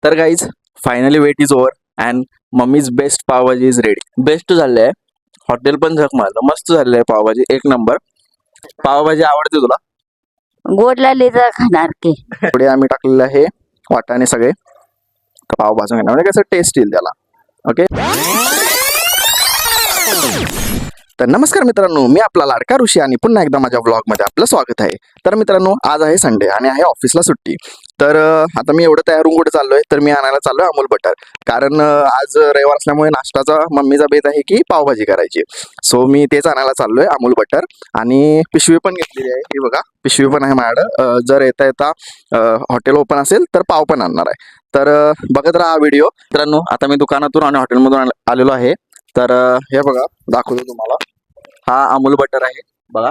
तर guys finally wait is over and mummy's best pav bhaji is ready. Best झाले आहे, hotel पण झक मारलं, मस्त झालेलं आहे पावभाजी, एक नंबर. पावभाजी आवडते तुला? गोड लालीचा खाणार की पुढे आम्ही टाकलेलं आहे वाटाणे सगळे, पाव भाजून घेणार म्हणजे कसं टेस्ट येईल त्याला. ओके, तर नमस्कार मित्रांनो, मी आपला लाडका ऋषी आणि पुन्हा एकदा माझ्या व्लॉगमध्ये आपलं स्वागत आहे. तर मित्रांनो, आज आहे संडे आणि आहे ऑफिसला सुट्टी. तर आता मी एवढं तयार होऊन कुठे चाललोय, तर मी आणायला चाललोय अमूल बटर. कारण आज रविवार असल्यामुळे नाश्ताचा मम्मीचा बेत आहे की पावभाजी करायची. सो मी तेच आणायला चाललोय अमूल बटर. आणि पिशवी पण घेतलेली आहे, ही बघा पिशवी पण आहे माझ्याकडं. जर येता येता हॉटेल ओपन असेल तर पाव पण आणणार आहे. तर बघत राहा व्हिडिओ. मित्रांनो, आता मी दुकानातून आणि हॉटेलमधून आलेलो आहे. तर हे बघा, दाखवतो तुम्हाला. हा अमूल बटर आहे बघा,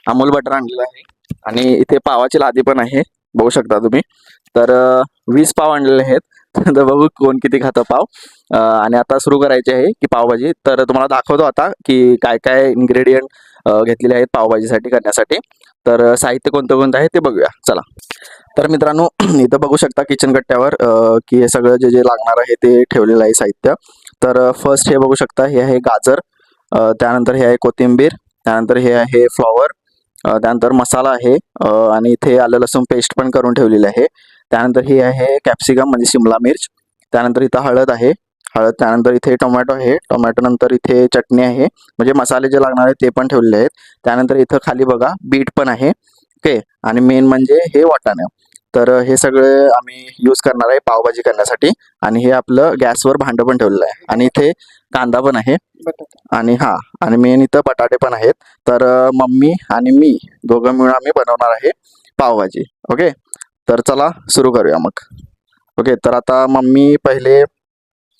अमूल बटर आणलेला आहे. आणि इथे पावाची लादी पण आहे, बघू शकता तुम्ही. तर 20 पाव आणलेले आहेत. तर बघू कोण किती खातं पाव. आणि आता सुरू करायची आहे की पावभाजी. तर तुम्हाला दाखवतो आता की काय काय इन्ग्रेडियंट घेतलेले आहेत पावभाजीसाठी करण्यासाठी. तर साहित्य कोणतं कोणतं आहे ते बघूया, चला. तर मित्रांनो, इथं बघू शकता किचन कट्ट्यावर की हे सगळं जे जे लागणार आहे ते ठेवलेलं आहे साहित्य. तर फर्स्ट हे बघू शकता, हे आहे गाजर, त्यानंतर हे आहे कोथिंबीर, त्यानंतर हे आहे फ्लॉवर, त्यानंतर मसाला आहे, आणि इथे आलं लसूण पेस्ट पण करून ठेवलेली आहे. त्यानंतर हे आहे कॅप्सिकम म्हणजे शिमला मिर्च, त्यानंतर इथं हळद आहे, हळद, त्यानंतर इथे टोमॅटो आहे, टोमॅटो नंतर इथे चटणी आहे, म्हणजे मसाले जे लागणार आहेत ते पण ठेवलेले आहेत. त्यानंतर इथं खाली बघा बीट पण आहे. ओके, आणि मेन म्हणजे हे वाटाणे. तर हे सगळे आम्ही यूज करणार आहे पावभाजी करण्यासाठी. आणि हे आपलं गॅसवर भांडं पण ठेवलेलं आहे. आणि इथे कांदा पण आहे, आणि आणि मेन इथं बटाटे पण आहेत. तर मम्मी आणि मी दोघं मिळून आम्ही बनवणार आहे पावभाजी. ओके, तर चला सुरू करूया मग. ओके, तर आता मम्मी पहिले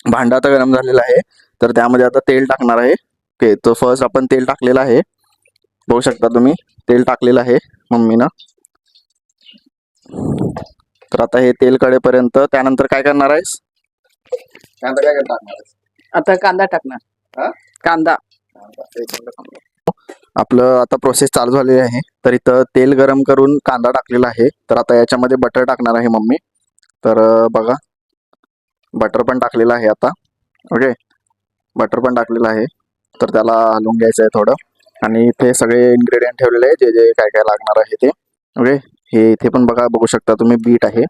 भांडा आता गरम झालेला आहे, तर त्यामध्ये आता तेल टाकणार आहे. ओके, तो फर्स्ट आपण तेल टाकलेलं आहे, बघू शकता तुम्ही, तेल टाकलेलं आहे मम्मीनं. तर आता हे तेल कडेपर्यंत, त्यानंतर काय करणार आहेस? त्यानंतर काय टाकणार आहेस? आता कांदा टाकणार. कांदा आपलं आता प्रोसेस चालू झालेली आहे. तर इथं तेल गरम करून कांदा टाकलेला आहे. तर आता याच्यामध्ये बटर टाकणार आहे मम्मी. तर बघा, बटर पण टाकलेलं आहे आता. ओके, बटर पण टाकलेलं आहे. तर त्याला हलवून घ्यायचं आहे थोडं. आणि इथे सगळे इन्ग्रेडियंट ठेवलेले आहे, जे जे काय काय लागणार आहे ते. ओके, हे इथे पण बघा, बघू शकता तुम्ही, बीट आहे.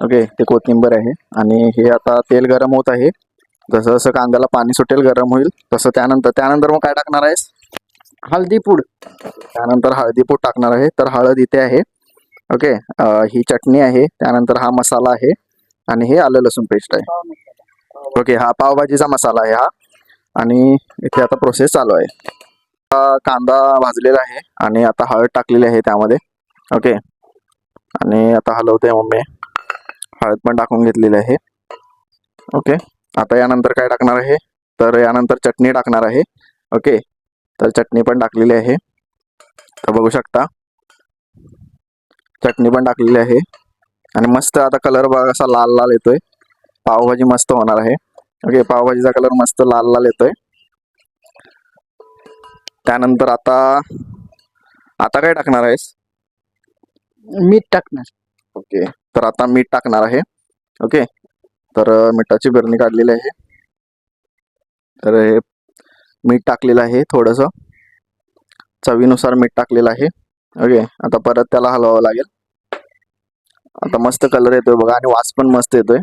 ओके, ते कोथिंबीर आहे. आणि हे आता तेल गरम होत आहे. जसं जसं कांद्याला पाणी सुटेल, गरम होईल तसं, त्यानंतर मग काय टाकणार आहेस? हळदी पूड, त्यानंतर हळदी पूड टाकणार आहे. तर हळद इथे आहे. ओके, ही चटणी आहे, त्यानंतर हा मसाला आहे, आणि हे आलं लसूण पेस्ट आहे. ओके, हा पावभाजीचा मसाला आहे हा. आणि इथे आता प्रोसेस चालू आहे. कांदा भाजलेला आहे आणि आता हळद टाकलेली आहे त्यामध्ये. ओके, आणि आता हलवते मम्मी, हळद पण टाकून घेतलेली आहे. ओके, आता यानंतर काय टाकणार आहे? तर यानंतर चटणी टाकणार आहे. ओके, तर चटणी पण टाकलेली आहे. तर बघू शकता, चटणी पण टाकलेली आहे. आणि मस्त आता कलर बघा असा लाल लाल येतोय. पावभाजी मस्त होणार आहे. ओके, पावभाजीचा कलर मस्त लाल लाल येतोय. त्यानंतर आता आता काय टाकणार आहेस? मीठ टाकणार. ओके, तर आता मीठ टाकणार आहे. ओके, तर मिठाची बरणी काढलेली आहे. तर हे मीठ टाकलेलं आहे, थोडंसं चवीनुसार मीठ टाकलेलं आहे. ओके, आता परत त्याला हलवावं लागेल. आता मस्त कलर येतोय बघा, आणि वास पण मस्त येतोय.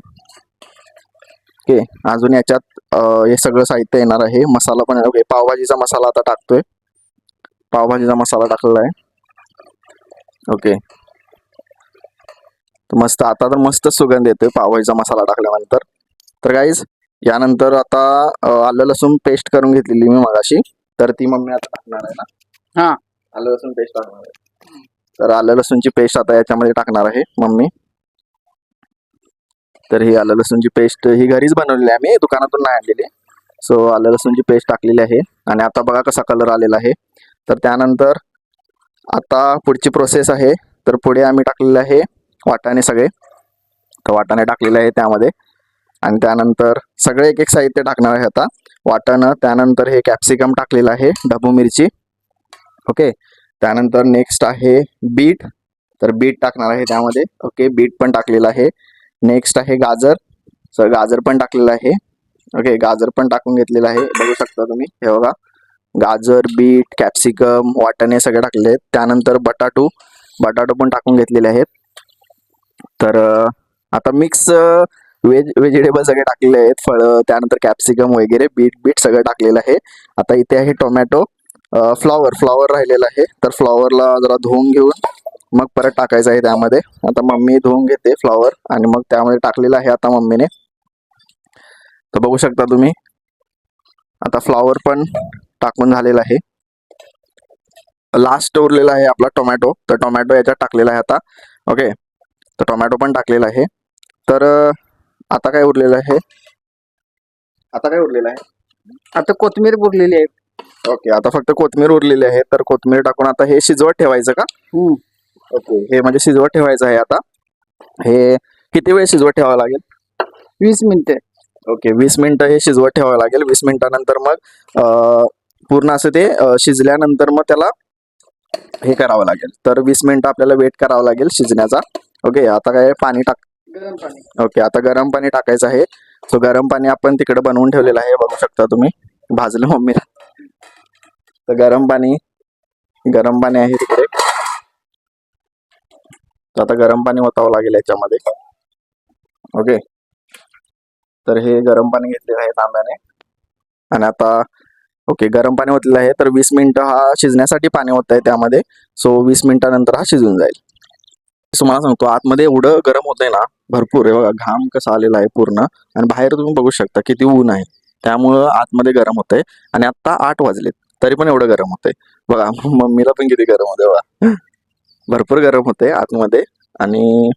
ओके, अजून याच्यात हे सगळं साहित्य येणार आहे. मसाला पण. ओके, पावभाजीचा मसाला आता टाकतोय. पावभाजीचा मसाला टाकलेला आहे. ओके, मस्त, आता तर मस्त सुगंध येतोय पावभाजीचा मसाला टाकल्यानंतर. तर गाईज, यानंतर आता आलं लसूण पेस्ट करून घेतलेली मी मगाशी, तर ती मम्मी आता टाकणार आहे ना. हा, आलं लसूण पेस्ट टाकणार आहे. तर आलं लसूणची पेस्ट आता याच्यामध्ये टाकणार आहे मम्मी. तर ही आलं लसूणची पेस्ट ही घरीच बनवलेली आहे, मी दुकानातून नाही आणलेली. सो आलं लसूणची पेस्ट टाकलेली आहे. आणि आता बघा कसा कलर आलेला आहे. तर त्यानंतर आता पुढची प्रोसेस आहे. तर पुढे आम्ही टाकलेले आहे वाटाणे सगळे. तर वाटाणे टाकलेले आहे त्यामध्ये. आणि त्यानंतर सगळे एक एक साहित्य टाकणार आहे आता. वाटाणं, त्यानंतर हे कॅप्सिकम टाकलेलं आहे, ढबू मिरची. ओके, त्यानंतर नेक्स्ट आहे बीट. तर बीट टाकणार आहे त्यामध्ये. ओके, बीट पण टाकलेलं आहे. नेक्स्ट आहे गाजर. सो गाजर पण टाकलेलं आहे. ओके, गाजर पण टाकून घेतलेलं आहे, बघू शकता तुम्ही. हे बघा, गाजर, बीट, कॅप्सिकम, वाटाणे सगळे टाकलेले आहेत. त्यानंतर बटाटो पण टाकून घेतलेले आहेत. तर आता मिक्स व्हेजिटेबल सगळे टाकलेले आहेत, फळं, त्यानंतर कॅप्सिकम वगैरे, बीट सगळं टाकलेलं आहे. आता इथे आहे टोमॅटो, फ्लॉवर राहिलेला आहे. तर फ्लॉवरला जरा धुवून घेऊन मग परत टाकायचं आहे त्यामध्ये. आता मम्मी धुवून घेते फ्लॉवर आणि मग त्यामध्ये टाकलेलं आहे आता मम्मीने. तर बघू शकता तुम्ही, आता फ्लॉवर पण टाकून झालेला आहे. लास्ट उरलेला आहे आपला टोमॅटो. तर टोमॅटो याच्यात टाकलेला आहे आता. ओके, तर टोमॅटो पण टाकलेला आहे. तर आता काय उरलेलं आहे? आता कोथिंबीर बुरलेली आहे. ओके, आता फक्त कोथिंबीर उरलेली आहे. तर कोथिंबीर टाकून आता हे शिजवत ठेवायचं का? ओके, हे म्हणजे शिजवत ठेवायचं आहे आता. हे किती वेळ शिजवत ठेवावं लागेल? 20 मिनिटे. ओके, 20 मिनिटं हे शिजवत ठेवावं लागेल. 20 मिनिटानंतर मग पूर्ण असं ते शिजल्यानंतर मग त्याला हे करावं लागेल. तर 20 मिनिटं आपल्याला वेट करावं लागेल शिजण्याचा. ओके, आता काय पाणी टाक. गरम पाणी. ओके, आता गरम पाणी टाकायचं आहे. सो गरम पाणी आपण तिकडे बनवून ठेवलेलं आहे, बघू शकता तुम्ही. भाजलं मम्मीला. तर गरम पाणी आहे तिकडे. तर आता गरम पाणी ओतावं लागेल याच्यामध्ये. ओके, तर हे गरम पाणी घेतलेलं आहे तांब्याने. आणि आता ओके, गरम पाणी ओतलेलं आहे. तर 20 मिनिटं हा शिजण्यासाठी पाणी होत आहे त्यामध्ये. सो 20 मिनिटानंतर हा शिजून जाईल. तुम्हाला सांगतो, आतमध्ये एवढं गरम होतंय ना, भरपूर. आहे बघा, घाम कसा आलेला आहे पूर्ण. आणि बाहेर तुम्ही बघू शकता किती ऊन आहे, त्यामुळं आतमध्ये गरम होतंय. आणि आता 8 वाजलेत तरी पण एवढं गरम होतंय बघा. मम्मीला पण किती गरम होतंय बघा, भरपूर गरम होतंय आतमध्ये. आणि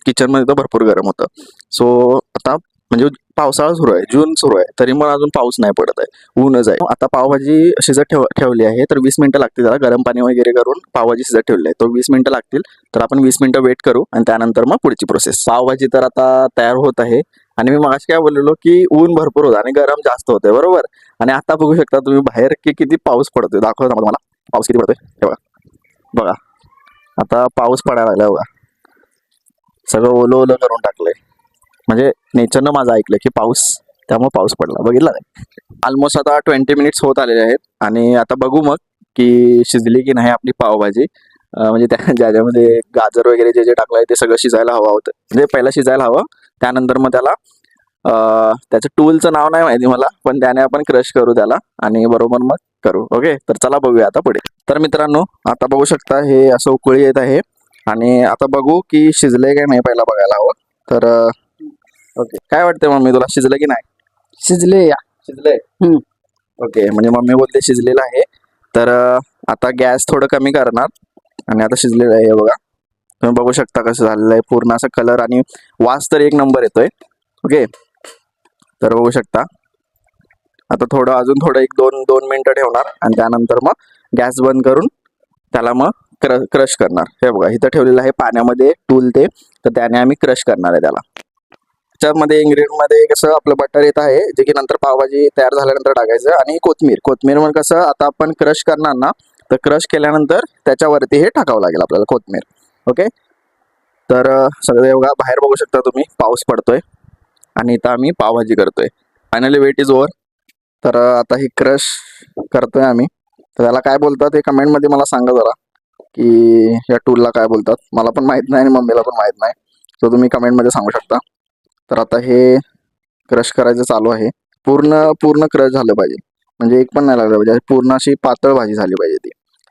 किचन मध्ये तर भरपूर गरम होतं. सो आता म्हणजे पावसाळा सुरू आहे, जून सुरू आहे, तरी पण अजून पाऊस नाही पडत आहे, ऊनच आहे. आता पावभाजी शिजत ठेवली आहे. तर 20 मिनिटं लागतील त्याला. गरम पाणी वगैरे करून पावभाजी शिजत ठेवली आहे. तो 20 मिनिटं लागतील. तर आपण 20 मिनिटं वेट करू आणि त्यानंतर मग पुढची प्रोसेस. पावभाजी तर आता तयार होत आहे. आणि मी मगाशी काय बोललेलो की ऊन भरपूर होतं आणि गरम जास्त होतंय, बरोबर. आणि आता बघू शकता तुम्ही बाहेर की किती पाऊस पडतोय. दाखवतो तुम्हाला पाऊस किती पडतोय. हे बघा, आता पाऊस पडायला लागला बघा. सगळं ओलं ओलं करून टाकलंय. म्हणजे नेचरनं माझं ऐकलं की पाऊस, त्यामुळे पाऊस पडला. बघितला काय? ऑलमोस्ट आता 20 मिनिट्स होत आलेले आहेत. आणि आता बघू मग की शिजली की नाही आपली पावभाजी. म्हणजे त्या ज्याच्यामध्ये गाजर वगैरे जे टाकलंय ते सगळं शिजायला हवं होतं. म्हणजे पहिला शिजायला हवं, त्यानंतर मग त्याला त्याचं टूलचं नाव नाही माहिती मला, पण त्याने आपण क्रश करू त्याला आणि बरोबर मग करू. ओके, तर चला बघूया आता पुढे. तर मित्रांनो, आता बघू शकता हे असं उकळी येत आहे. आणि आता बघू की शिजलंय काय नाही, पहिला बघायला हवं. तर ओके, काय वाटतंय मम्मी तुला, शिजलं की नाही? शिजले या. शिजलंय. ओके, म्हणजे मम्मी बोलते शिजलेलं आहे. तर आता गॅस थोडं कमी करणार आणि आता शिजलेलं आहे. हे बघा, तुम्ही बघू शकता कसं झालेलं आहे. पूर्ण असं कलर आणि वास तर एक नंबर येतोय. ओके, तर बघू शकता. आता अजून थोडं 1-2 मिनिटं ठेवणार आणि त्यानंतर मग गॅस बंद करून त्याला मग क्रश करणार. हे बघा, इथं ठेवलेलं आहे पाण्यामध्ये टूल ते, तर त्याने आम्ही क्रश करणार आहे त्याला. त्याच्यामध्ये इन्ग्रेडियंट मध्ये कसं आपलं बटर येत आहे, जे की नंतर पावभाजी तयार झाल्यानंतर टाकायचं. आणि कोथमीर मग कसं आता आपण क्रश करणार ना, तर क्रश केल्यानंतर त्याच्यावरती हे टाकावं लागेल आपल्याला, कोथमीर. ओके, तर सगळे बघा, बाहेर बघू शकता तुम्ही पाऊस पडतोय आणि इथं आम्ही पावभाजी करतोय. Finally wait is over. तर आता ही क्रश करतोय आम्ही. तर त्याला काय बोलतात हे कमेंटमध्ये मला सांगा जरा, की या टूलला काय बोलतात. मला पण माहित नाही आणि मम्मीला पण माहित नाही. सो तुम्ही कमेंटमध्ये सांगू शकता. तर आता हे क्रश करायचं चालू आहे. पूर्ण क्रश झालं पाहिजे, म्हणजे एक पण नाही लागलं पाहिजे. पूर्ण अशी पातळ भाजी झाली पाहिजे ती.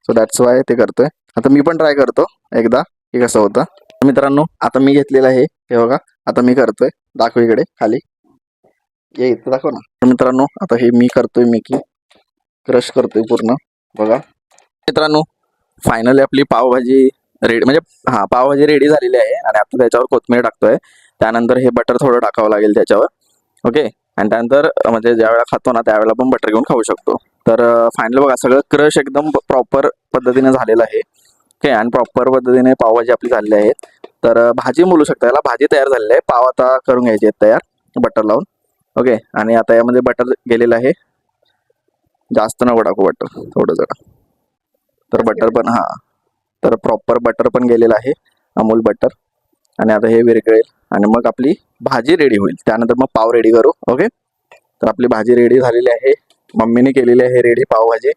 सो दॅट्स वाय ते करतोय. आता मी पण ट्राय करतो एकदा की कसं होतं. मित्रांनो, आता मी घेतलेलं आहे, हे बघा. आता मी करतोय, दाखव इकडे खाली, ये इथं दाखव ना. तर मित्रांनो, आता हे मी करतोय, की क्रश करतोय पूर्ण. बघा मित्रांनो, फायनली आपली पावभाजी रेडी, म्हणजे पावभाजी रेडी झालेली आहे. आणि आता त्याच्यावर कोथिंबीर टाकतोय. त्यानंतर हे बटर थोडं टाकावं लागेल त्याच्यावर. ओके, आणि त्यानंतर म्हणजे ज्या वेळेला खातो ना, त्यावेळेला पण बटर घेऊन खाऊ शकतो. तर फायनली बघा, सगळं क्रश एकदम प्रॉपर पद्धतीने झालेलं आहे. ओके, आणि प्रॉपर पद्धतीने पावभाजी आपली झालेली आहे. तर भाजी बोलू शकता याला, भाजी तयार झालेली आहे. पाव आता करून घ्यायचे आहेत तयार बटर लावून. ओके, आणि आता यामध्ये बटर गेलेलं आहे. जास्त नको टाकू बटर, थोडं जरा. तर बटर पण तर प्रॉपर बटर पण गेलेलं आहे, अमूल बटर. आणि आता हे विरघळेल आणि मग आपली भाजी रेडी होईल. त्यानंतर मग पाव रेडी करू. ओके, तर आपली भाजी रेडी झालेली आहे. मम्मीने केलेली आहे रेडी पावभाजी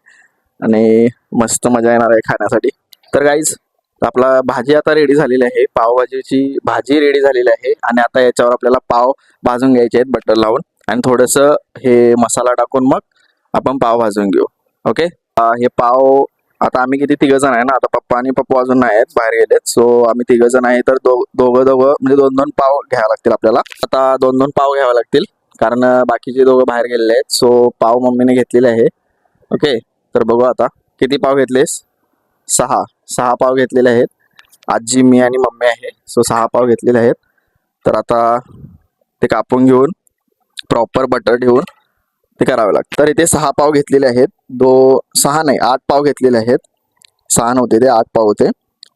आणि मस्त मजा येणार आहे खाण्यासाठी. तर गाईज आपला भाजी आता रेडी झालेली आहे. पावभाजीची भाजी रेडी झालेली आहे आणि आता याच्यावर आपल्याला पाव भाजून घ्यायचे आहेत बटर लावून आणि थोडंसं हे मसाला टाकून मग आपण पाव भाजून घेऊ. ओके, हे पाव आता आम्ही किती तिघ जण आहे ना. आता पप्पा आणि पप्पा अजून नाही आहेत, बाहेर गेलेत. सो आम्ही तिघ जण आहे, तर दोघं म्हणजे दोन दोन पाव घ्यावे लागतील आपल्याला. आता दोन दोन पाव घ्यावे लागतील कारण बाकीचे दोघं बाहेर गेलेले आहेत. सो पाव मम्मीने घेतलेले आहे. ओके, तर बघू आता किती पाव घेतलेस. 6 पाव घेतलेले आहेत. आजी, मी आणि मम्मी आहे. सो 6 पाव घेतलेले आहेत. तर आता ते कापून घेऊन प्रॉपर बटर ठेवून ते करावे लागतं. तर इथे 6 पाव घेतलेले आहेत. 6 नाही 8 पाव घेतलेले आहेत. 6 नव्हते ते 8 पाव होते.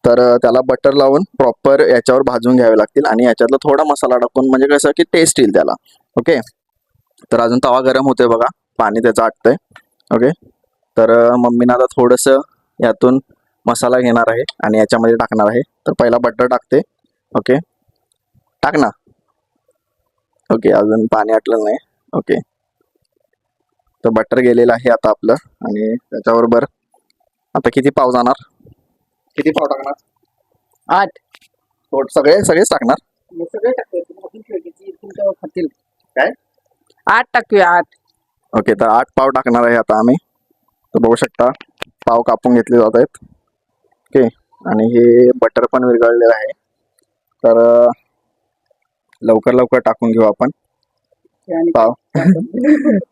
तर त्याला बटर लावून प्रॉपर याच्यावर भाजून घ्यावे लागतील आणि याच्यातला थोडा मसाला टाकून म्हणजे कसं की टेस्ट येईल त्याला. ओके, तर अजून तवा गरम होतोय बघा, पाणी त्याचं आटतंय. ओके, तर मम्मीनं आता थोडंसं यातून मसाला घेणार आहे आणि याच्यामध्ये टाकणार आहे. तर पहिला बटर टाकते. ओके, टाक ना. ओके, अजून पाणी आटलं नाही. ओके, तर बटर गेलेलं आहे आता आपलं आणि त्याच्याबरोबर आता किती पाव जाणार. किती पाव टाकणार. 8. सगळेच टाकणार. सगळे टाकतील काय 8 टाकूया 8. ओके, तर 8 पाव टाकणार आहे आता आम्ही. तर बघू शकता पाव कापून घेतले जात आहेत. ओके, आणि हे बटर पण विरघळलेलं आहे. तर लवकर टाकून घेऊ आपण पाव.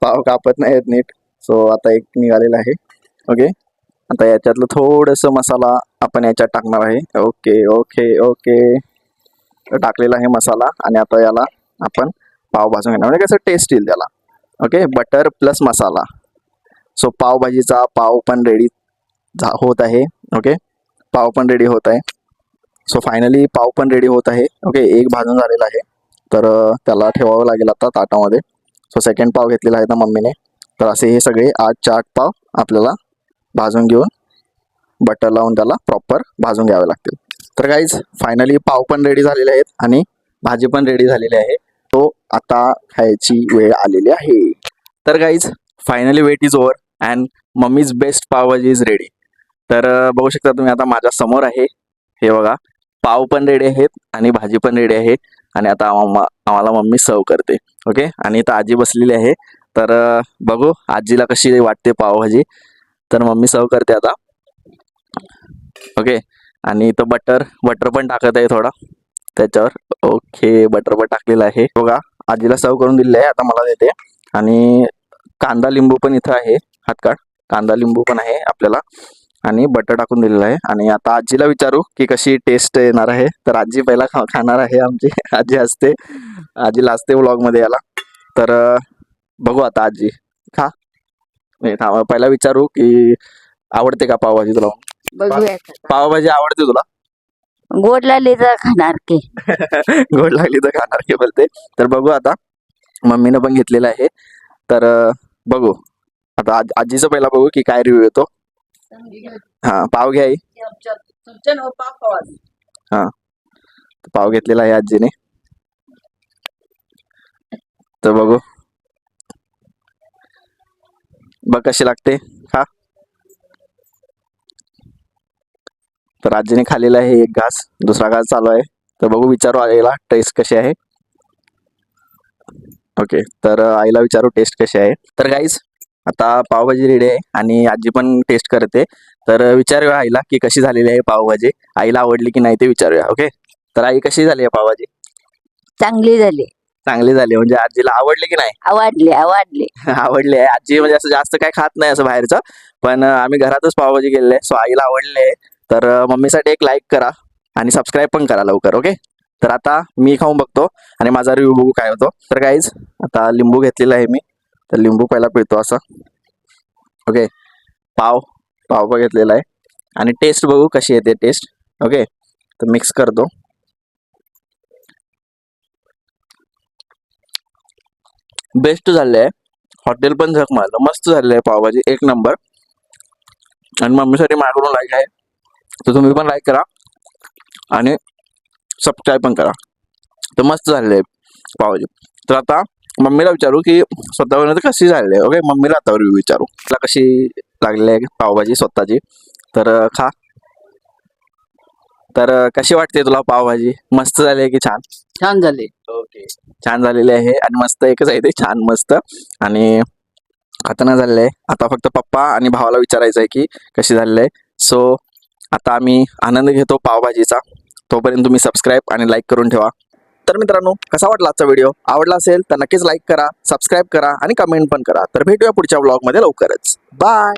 पाव कापत नाहीत नीट. सो आता एक निघालेला आहे. ओके, आता याच्यातलं थोडंसं मसाला आपण याच्यात टाकणार आहे. ओके ओके ओके, तर टाकलेला आहे मसाला आणि आता याला आपण पाव भाजून घेणार म्हणजे कसं टेस्ट येईल त्याला. ओके, बटर प्लस मसाला. सो पावभाजीचा पाव पण रेडी होत आहे. ओके, पाव पण रेडी होत आहे. सो फायनली पाव पण रेडी होत आहे. ओके, एक भाजून झालेला आहे. तर त्याला ठेवावं लागेल आता ताटामध्ये. सो सेकंड पाव घेतलेला आहे ना मम्मीने. तर असे हे सगळे 8च्या 8 पाव आपल्याला भाजून घेऊन बटर लावून त्याला प्रॉपर भाजून घ्यावे लागतील. तर गाईज फायनली पाव पण रेडी झालेले आहेत आणि भाजी पण रेडी झालेली आहे. तो आता खायची वेळ आलेली आहे. तर guys finally wait is over and mummy's best pav bhaji is ready. तर बघू शकता तुम्ही आता माझ्या समोर आहे. हे बघा, पाव पण रेडी आहेत आणि भाजी पण रेडी आहे आणि आता आम्हाला मम्मी सर्व करते. ओके, आणि इथं आजी बसलेली आहे. तर बघू आजीला कशी वाटते पावभाजी. तर मम्मी सर्व करते आता. ओके, आणि इथं बटर पण टाकत आहे थोडा त्याच्यावर. ओके, बटर पण टाकलेलं आहे. बघा आजीला सर्व करून दिलेलं आहे, आता मला देते. आणि कांदा लिंबू पण इथं आहे. हातकाट कांदा लिंबू पण आहे आपल्याला आणि बटर टाकून दिलेलं आहे. आणि आता आजीला विचारू की कशी टेस्ट येणार आहे. तर आजी पहिला खाणार आहे आमची. आजी असते, आजी लाजते व्लॉगमध्ये याला. तर बघू आता आजी खा. नाही थांबा, पहिला विचारू की आवडते का पावभाजी तुला. बघूया पावभाजी आवडते तुला. गोड लागली तर खाणार की. गोड लागली तर खाणार की बोलते. तर बघू आता, मम्मीनं पण घेतलेलं आहे. तर बघू आता आजीचं पहिला बघू की काय रिव्ह्यू येतो. हा, पाव घ्या आई. हा, पाव घेतलेला आहे आजीने. तर बघू बघ कशी लागते. खा. तर आजीने खाल्लेला आहे एक घास, दुसरा घास चालू आहे. तर बघू विचारू आईला टेस्ट कशी आहे. ओके, तर आईला विचारू टेस्ट कशी आहे. तर गाईज आता पावभाजी रेडी आहे आणि आजी पण टेस्ट करते. तर विचारूया आईला की कशी झालेली आहे पावभाजी. आईला आवडली की नाही ते विचारूया. ओके, तर आई कशी झाली आहे पावभाजी. चांगली झाली. चांगली झाली म्हणजे आजीला आवडली की नाही. आवडली आवडली आहे. आजी म्हणजे असं जास्त काय खात नाही असं बाहेरचं, पण आम्ही घरातच पावभाजी केलेली आहे. सो आईला आवडली आहे. तर मम्मीसाठी एक लाईक करा आणि सबस्क्राईब पण करा लवकर. ओके, तर आता मी खाऊन बघतो आणि माझा रिव्ह्यू बघू काय होतो. तर गाईज आता लिंबू घेतलेला आहे मी. तर लिंबू पहिला पिळतो असं. ओके, पाव पण घेतलेला आहे आणि टेस्ट बघू कशी येते टेस्ट. ओके, तर मिक्स करतो. बेस्ट झाले आहे. हॉटेल पण झक मारलं, मस्त झालेलं आहे पावभाजी, एक नंबर. आणि मम्मीसाठी माझ्याकडून लाईक आहे, तर तुम्ही पण लाईक करा आणि सबस्क्राईब पण करा. तर मस्त झालेली आहे पावभाजी. तर आता मम्मीला विचारू की स्वतः कशी झालेली आहे. ओके, मम्मीला आता रिव्ह्यू विचारू तुला कशी लागली आहे पावभाजी स्वतःची. तर खा. तर कशी वाटते तुला पावभाजी? मस्त झाली आहे की छान? छान झाले. ओके, छान झालेली आहे आणि मस्त एकच आहे ते छान मस्त. आणि आता नाही झालेलं आहे. आता फक्त पप्पा आणि भावाला विचारायचं आहे की कशी झालेली आहे. सो आता आम्ही आनंद घेतो पावभाजीचा. तोपर्यंत तुम्ही सबस्क्राईब आणि लाईक करून ठेवा. तर मित्रांनो, कसा वाटला आजचा व्हिडिओ? आवडला असेल तर नक्कीच लाईक करा, सबस्क्राईब करा आणि कमेंट पण करा. तर भेटूया पुढच्या व्लॉगमध्ये लवकरच. बाय.